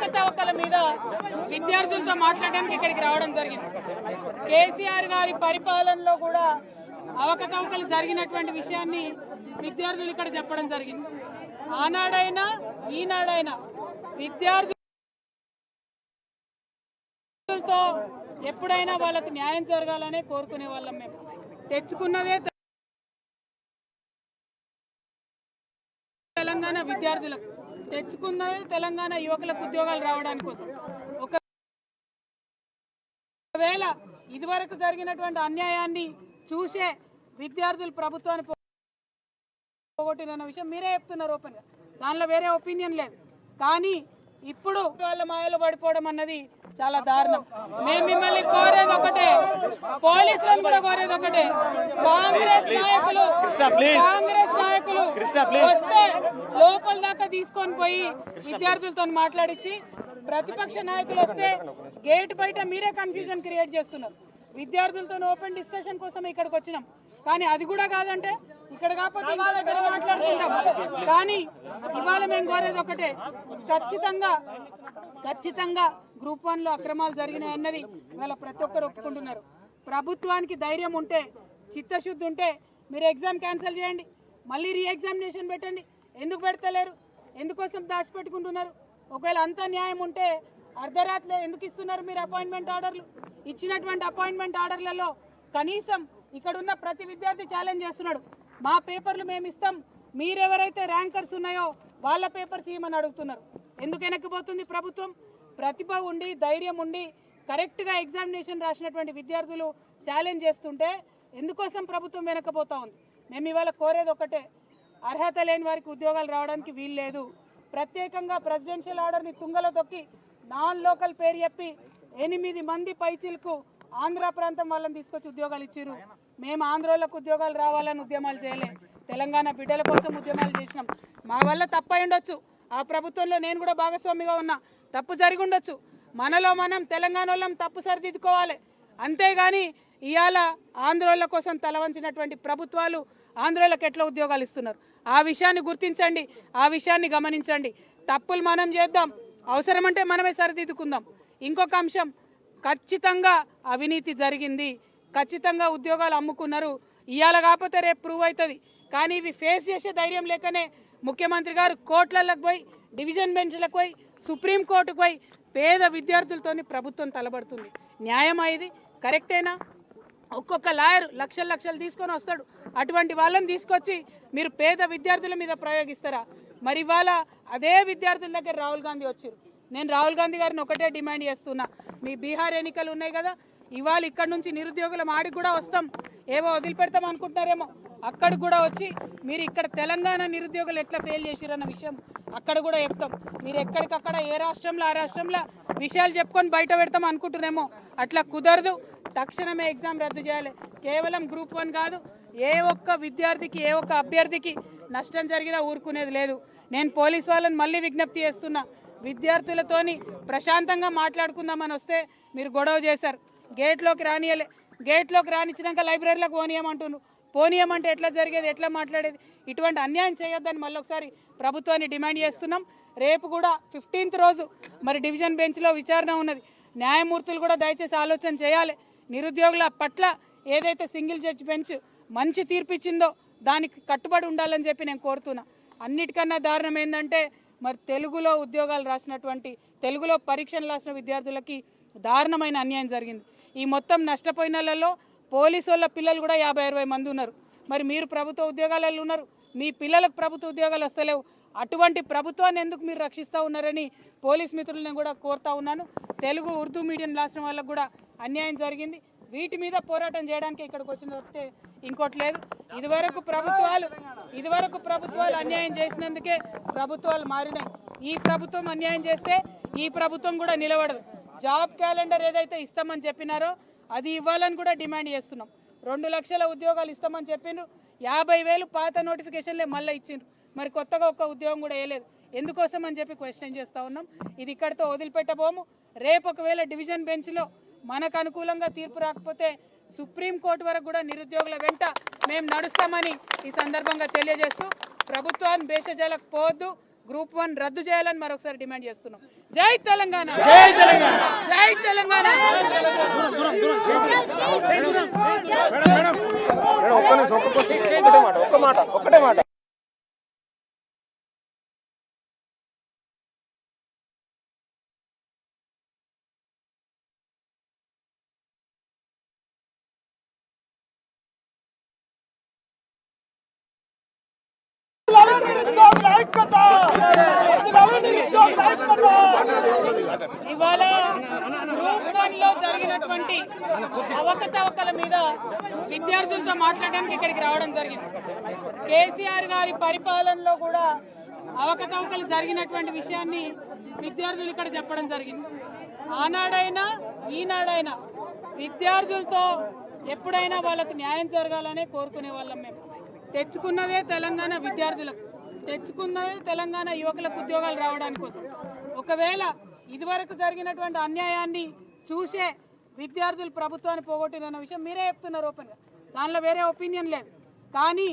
అవకతవకల మీద విద్యార్థులతో మాట్లాడడానికి ఇక్కడికి రావడం జరిగింది. కేసీఆర్ గారి పరిపాలనలో కూడా అవకతవకలు జరిగినటువంటి విషయాన్ని విద్యార్థులు ఇక్కడ చెప్పడం జరిగింది. ఆనాడైనా ఈనాడైనా విద్యార్థులతో ఎప్పుడైనా వాళ్ళకు న్యాయం జరగాలనే కోరుకునే వాళ్ళం. మేము తెచ్చుకున్నదే తెలంగాణ విద్యార్థులకు, తెచ్చుకున్నదే తెలంగాణ యువకులకు ఉద్యోగాలు రావడానికి కోసం. ఒకవేళ ఇదివరకు జరిగినటువంటి అన్యాయాన్ని చూసే విద్యార్థులు ప్రభుత్వాన్ని పోగొట్టిన విషయం మీరే చెప్తున్నారు ఓపెన్గా, దానిలో వేరే ఒపీనియన్ లేదు. కానీ ఇప్పుడు వాళ్ళ మాయలో పడిపోవడం అన్నది చాలా దారుణం. మేము మిమ్మల్ని కోరేది ఒకటే, పోలీసులను కూడా కోరేది ఒకటే, కాంగ్రెస్ నాయకులు వస్తే లోపల దాకా తీసుకొని పోయి విద్యార్థులతో మాట్లాడించి, ప్రతిపక్ష నాయకులు వస్తే గేట్ బయట మీరే కన్ఫ్యూజన్ క్రియేట్ చేస్తున్నారు. విద్యార్థులతో ఓపెన్ డిస్కషన్ కోసం ఇక్కడికి వచ్చినాం, కానీ అది కూడా కాదంటే ఇక్కడ కాకపోతే మాట్లాడుకుంటాం. కానీ ఇవాళ మేము కోరేది ఒకటే, ఖచ్చితంగా గ్రూప్ 1లో అక్రమాలు జరిగినాయి అన్నది ఇవాళ ప్రతి ఒక్కరు ఒప్పుకుంటున్నారు. ప్రభుత్వానికి ధైర్యం ఉంటే, చిత్తశుద్ధి ఉంటే మీరు ఎగ్జామ్ క్యాన్సిల్ చేయండి, మళ్ళీ రీఎగ్జామినేషన్ పెట్టండి. ఎందుకు పెడతలేరు? ఎందుకోసం దాచిపెట్టుకుంటున్నారు? ఒకవేళ అంత న్యాయం ఉంటే అర్ధరాత్రి ఎందుకు ఇస్తున్నారు మీరు అపాయింట్మెంట్ ఆర్డర్లు? ఇచ్చినటువంటి అపాయింట్మెంట్ ఆర్డర్లలో కనీసం ఇక్కడ ఉన్న ప్రతి విద్యార్థి ఛాలెంజ్ చేస్తున్నాడు, మా పేపర్లు మేము ఇస్తాం, మీరెవరైతే ర్యాంకర్స్ ఉన్నాయో వాళ్ళ పేపర్స్ ఇవ్వమని అడుగుతున్నారు. ఎందుకు వెనక్కిపోతుంది ప్రభుత్వం? ప్రతిభ ఉండి, ధైర్యం ఉండి, కరెక్ట్గా ఎగ్జామినేషన్ రాసినటువంటి విద్యార్థులు ఛాలెంజ్ చేస్తుంటే ఎందుకోసం ప్రభుత్వం వెనక్కిపోతా ఉంది? మేము ఇవాళ కోరేది ఒకటే, అర్హత లేని వారికి ఉద్యోగాలు రావడానికి వీలు లేదు. ప్రత్యేకంగా ప్రెసిడెన్షియల్ ఆర్డర్ని తుంగలో తొక్కి నాన్ లోకల్ పేరు చెప్పి 8 మంది పైచీలకు ఆంధ్ర ప్రాంతం వాళ్ళని తీసుకొచ్చి ఉద్యోగాలు ఇచ్చారు. మేము ఆంధ్రోళ్ళకు ఉద్యోగాలు రావాలని ఉద్యమాలు చేయలే, తెలంగాణ బిడ్డల కోసం ఉద్యమాలు చేసినాం. మా వల్ల తప్పై ఉండొచ్చు, ఆ ప్రభుత్వంలో నేను కూడా భాగస్వామిగా ఉన్నా, తప్పు జరిగి ఉండొచ్చు. మనలో మనం తెలంగాణ వాళ్ళం తప్పు సరిదిద్దుకోవాలి. అంతేగాని ఇవాళ ఆంధ్రోళ్ళ కోసం తలవంచినటువంటి ప్రభుత్వాలు ఆంధ్రోళ్ళకి ఎట్లా ఉద్యోగాలు ఇస్తున్నారు? ఆ విషయాన్ని గుర్తించండి, ఆ విషయాన్ని గమనించండి. తప్పులు మనం చేద్దాం, అవసరమంటే మనమే సరిదిద్దుకుందాం. ఇంకొక అంశం, ఖచ్చితంగా అవినీతి జరిగింది, ఖచ్చితంగా ఉద్యోగాలు అమ్ముకున్నారు. ఇవాళ కాకపోతే రేపు ప్రూవ్ అవుతుంది. కానీ ఇవి ఫేస్ చేసే ధైర్యం లేకనే ముఖ్యమంత్రి గారు కోర్టులకు పోయి, డివిజన్ బెంచ్లకు పోయి, సుప్రీంకోర్టుకు పోయి పేద విద్యార్థులతోని ప్రభుత్వం తలబడుతుంది. న్యాయమా ఇది? కరెక్టేనా? ఒక్కొక్క లాయర్ లక్షలు తీసుకొని వస్తాడు, అటువంటి వాళ్ళని తీసుకొచ్చి మీరు పేద విద్యార్థుల మీద ప్రయోగిస్తారా? మరి ఇవాళ అదే విద్యార్థుల దగ్గర రాహుల్ గాంధీ వచ్చారు. నేను రాహుల్ గాంధీ గారిని ఒకటే డిమాండ్ చేస్తున్నా, మీ బీహార్ ఎన్నికలు ఉన్నాయి కదా, ఇవాళ ఇక్కడ నుంచి నిరుద్యోగుల మాడికి కూడా వస్తాం, ఏవో వదిలిపెడతాం అనుకుంటారేమో, అక్కడ కూడా వచ్చి మీరు ఇక్కడ తెలంగాణ నిరుద్యోగులు ఎట్లా ఫెయిల్ చేసిరన్న విషయం అక్కడ కూడా చెప్తాం. మీరు ఎక్కడికక్కడ ఏ రాష్ట్రంలో ఆ రాష్ట్రంలో విషయాలు చెప్పుకొని బయట పెడతాం అనుకుంటున్నామో, అట్లా కుదరదు. తక్షణమే ఎగ్జామ్ రద్దు చేయాలి. కేవలం గ్రూప్ 1 కాదు, ఏ ఒక్క విద్యార్థికి, ఏ ఒక్క అభ్యర్థికి నష్టం జరిగినా ఊరుకునేది లేదు. నేను పోలీస్ వాళ్ళని మళ్ళీ విజ్ఞప్తి చేస్తున్నా, విద్యార్థులతోని ప్రశాంతంగా మాట్లాడుకుందామని వస్తే మీరు గొడవ చేశారు, గేట్లోకి రానియలే. గేట్లోకి రానిచ్చినాక లైబ్రరీలోకి పోనీయమంటున్నారు. పోనీయమంటే ఎట్లా జరిగేది, ఎట్లా మాట్లాడేది? ఇటువంటి అన్యాయం చేయొద్దని మళ్ళీ ఒకసారి ప్రభుత్వాన్ని డిమాండ్ చేస్తున్నాం. రేపు కూడా 15th రోజు మరి డివిజన్ బెంచ్లో విచారణ ఉన్నది. న్యాయమూర్తులు కూడా దయచేసి ఆలోచన చేయాలి. నిరుద్యోగుల పట్ల ఏదైతే సింగిల్ జడ్జి బెంచ్ మంచి తీర్పు ఇచ్చిందో దానికి కట్టుబడి ఉండాలని చెప్పి నేను కోరుతున్నా. అన్నిటికన్నా దారుణం ఏంటంటే మరి తెలుగులో ఉద్యోగాలు రాసినటువంటి, తెలుగులో పరీక్షలు రాసిన విద్యార్థులకి దారుణమైన అన్యాయం జరిగింది. ఈ మొత్తం నష్టపోయిన వాళ్ళలో పోలీసు వాళ్ళ పిల్లలు కూడా 50-60 మంది ఉన్నారు. మరి మీరు ప్రభుత్వ ఉద్యోగాలలో ఉన్నారు, మీ పిల్లలకు ప్రభుత్వ ఉద్యోగాలు వస్తలేవు. అటువంటి ప్రభుత్వాన్ని ఎందుకు మీరు రక్షిస్తూ ఉన్నారని పోలీస్ మిత్రులను కూడా కోరుతా ఉన్నాను. తెలుగు ఉర్దూ మీడియం రాసిన వాళ్ళకు కూడా అన్యాయం జరిగింది. వీటి మీద పోరాటం చేయడానికి ఇక్కడికి వచ్చిన తప్పితే ఇంకోటి లేదు. ఇదివరకు ప్రభుత్వాలు అన్యాయం చేసినందుకే ప్రభుత్వాలు మారినాయి. ఈ ప్రభుత్వం అన్యాయం చేస్తే ఈ ప్రభుత్వం కూడా నిలబడదు. జాబ్ క్యాలెండర్ ఏదైతే ఇస్తామని చెప్పినారో అది ఇవ్వాలని కూడా డిమాండ్ చేస్తున్నాం. 2 లక్షల ఉద్యోగాలు ఇస్తామని చెప్పిండ్రు, 50,000 పాత నోటిఫికేషన్లే మళ్ళీ ఇచ్చిండ్రు. మరి కొత్తగా ఒక్క ఉద్యోగం కూడా వేయలేదు. ఎందుకోసం అని చెప్పి క్వశ్చన్ చేస్తూ ఉన్నాం. ఇది ఇక్కడితో వదిలిపెట్టబోము. రేపు ఒకవేళ డివిజన్ బెంచ్లో మనకు అనుకూలంగా తీర్పు రాకపోతే సుప్రీంకోర్టు వరకు కూడా నిరుద్యోగుల వెంట మేము నడుస్తామని ఈ సందర్భంగా తెలియజేస్తూ ప్రభుత్వాన్ని భేషజాలకు పోవద్దు, గ్రూప్ 1 రద్దు చేయాలని మరొకసారి డిమాండ్ చేస్తున్నాం. జై తెలంగాణ, జై తెలంగాణ, జై తెలంగాణ. ఒక్కటే మాట ఇవాళ గ్రూప్ 1 లో జరిగినటువంటి అవకతవకల మీద విద్యార్థులతో మాట్లాడడానికి ఇక్కడికి రావడం జరిగింది. కేసీఆర్ గారి పరిపాలనలో కూడా అవకతవకలు జరిగినటువంటి విషయాన్ని విద్యార్థులు ఇక్కడ చెప్పడం జరిగింది. ఆనాడైనా ఈనాడైనా విద్యార్థులతో ఎప్పుడైనా వాళ్ళకు న్యాయం జరగాలనే కోరుకునే వాళ్ళం. మేము తెచ్చుకున్నదే తెలంగాణ విద్యార్థులకు, తెచ్చుకున్నదే తెలంగాణ యువకులకు ఉద్యోగాలు రావడానికి కోసం. ఒకవేళ ఇదివరకు జరిగినటువంటి అన్యాయాన్ని చూసే విద్యార్థులు ప్రభుత్వాన్ని పోగొట్టిన విషయం మీరే చెప్తున్నారు ఓపెన్గా, దానిలో వేరే ఒపీనియన్ లేదు. కానీ